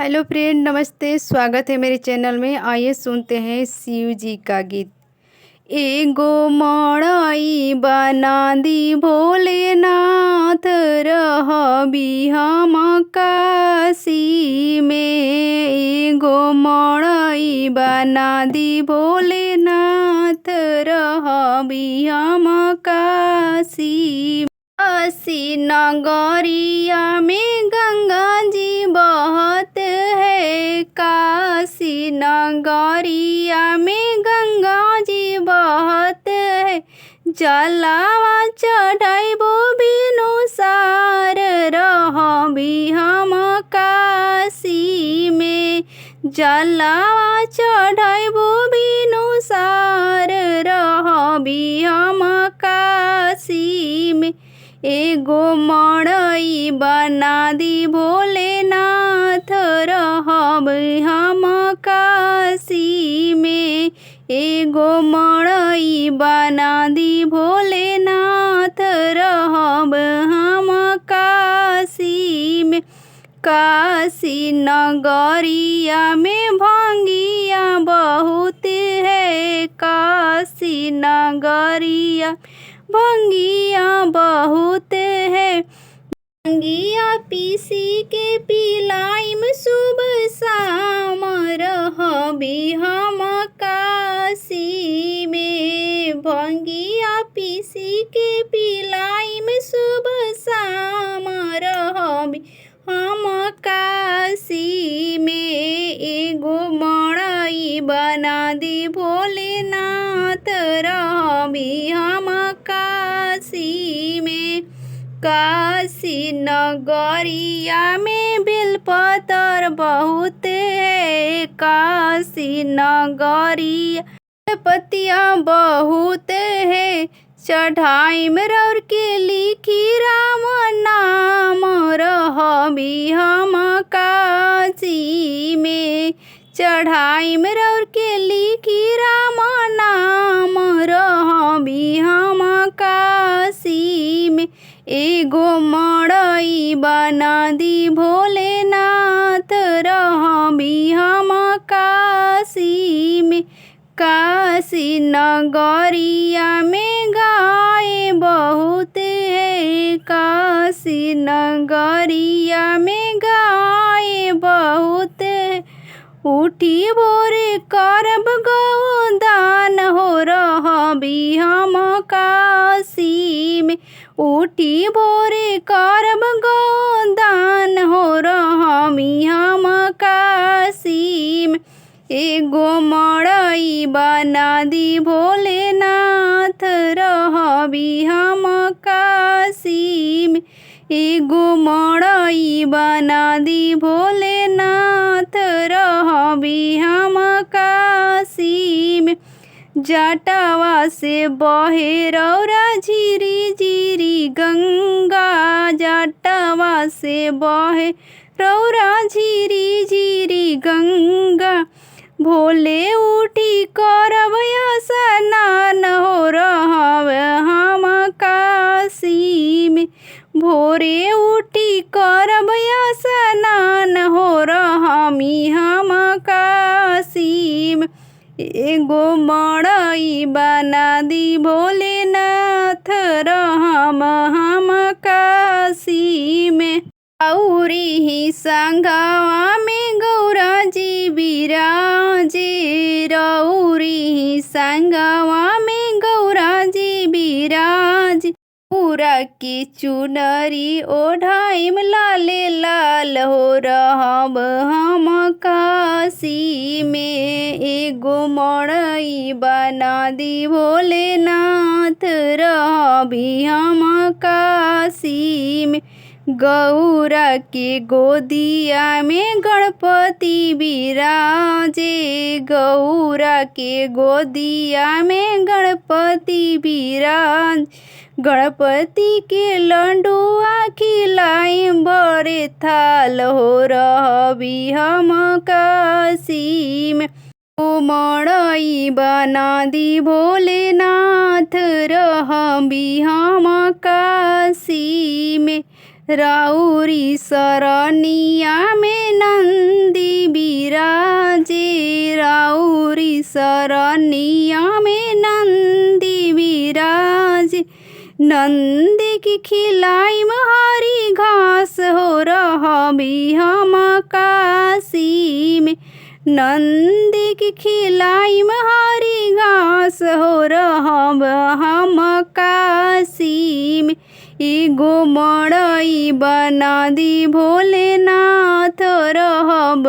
Hello friend, नमस्ते। स्वागत है मेरे चैनल में। आइए सुनते हैं शिव जी का गीत। एगो मड़ई बना दी भोलेनाथ, रहबी हम काशी में। एगो मड़ई बना दी भोलेनाथ, रहबी हम काशी। काशी नगरिया में गंगा जी बहत है। काशी नगरिया में गंगा जी बहत है। जलावा चढ़ाइबो बिनु सार, रहबी हम काशी में। जलावा चढ़ाइबो बिनु सार, रहबी हम काशी में। एगो मड़ई बना दी भोलेनाथ, रहब हम काशी में। एगो मड़ई बना दी भोलेनाथ, रहब हम काशी में। काशी नगरिया में भंगिया बहुत है। काशी नगरिया भंगिया बहुत है। भंगिया पीसी के पिलाइम सुबह शाम, रहबी हम काशी में। भंगिया पीसी के पिलाइम सुबह शाम, रहबी हम काशी में। एगो मड़ई बना दी भोलेनाथ, रहबी हम काशी में। काशी नगरिया में बेलपतर बहुत है। काशी नगरिया बेलपतिया बहुत है। चढ़ाइम रौर के लिखी राम नाम, रहबी हम काशी में। चढ़ाइम रौर के लिखी राम नाम, रहबी हम काशी में। एगो मड़ई बना दी भोलेनाथ, रहबी हम काशी में। काशी नगरिया में गाय बहुत है। काशी नगरिया में गाय बहुत है। उठी भोरे करब गोदान हो, रहबी हम काशी में। उठी भोरे करब गोदान हो, रहबी हम काशी में। एगो मड़ई बना दी भोलेनाथ, रहबी हम काशी में। एगो मड़ई बना दी भोलेनाथ, रहबी हम काशी में। जटावा से बहे रौरा झिरी झिरी गंगा। जटावा से बहे रौरा झिरी झिरी गंगा। भोले उठी करब स्नान हो, रहब हम काशी में। भोरे उठी करब स्नान हो, रहबी हम काशी में। एगो मड़ई बना दी भोलेनाथ, रहब हम काशी में। गौरी ही संगवा में गौरा जी बिराजे। रौरी ही संगवा में गौरा जी बिराजे। पूरा की चुनरी ओढ़ाइम लाले लाल हो, रहब हम काशी में। एगो मड़ई बना दी भोलेनाथ, रहबी हम काशी में। गौरा के गोदिया में गणपति बिराजे। गौरा के गोदिया में गणपति बिराज। गणपति के लड्डुआ खिलाइम बड़े थाल हो, रहबी हम काशी में। ओ मड़ई बना दी भोलेनाथ, रहबी हम काशी में। राउरी सरनिया में नंदी नंद की खिलाई हरी घास हो रहबी हम काशी में। नंद की खिलाई हरी घास हो रहब हम काशी में। एगो मड़ई बना दी भोलेनाथ रहब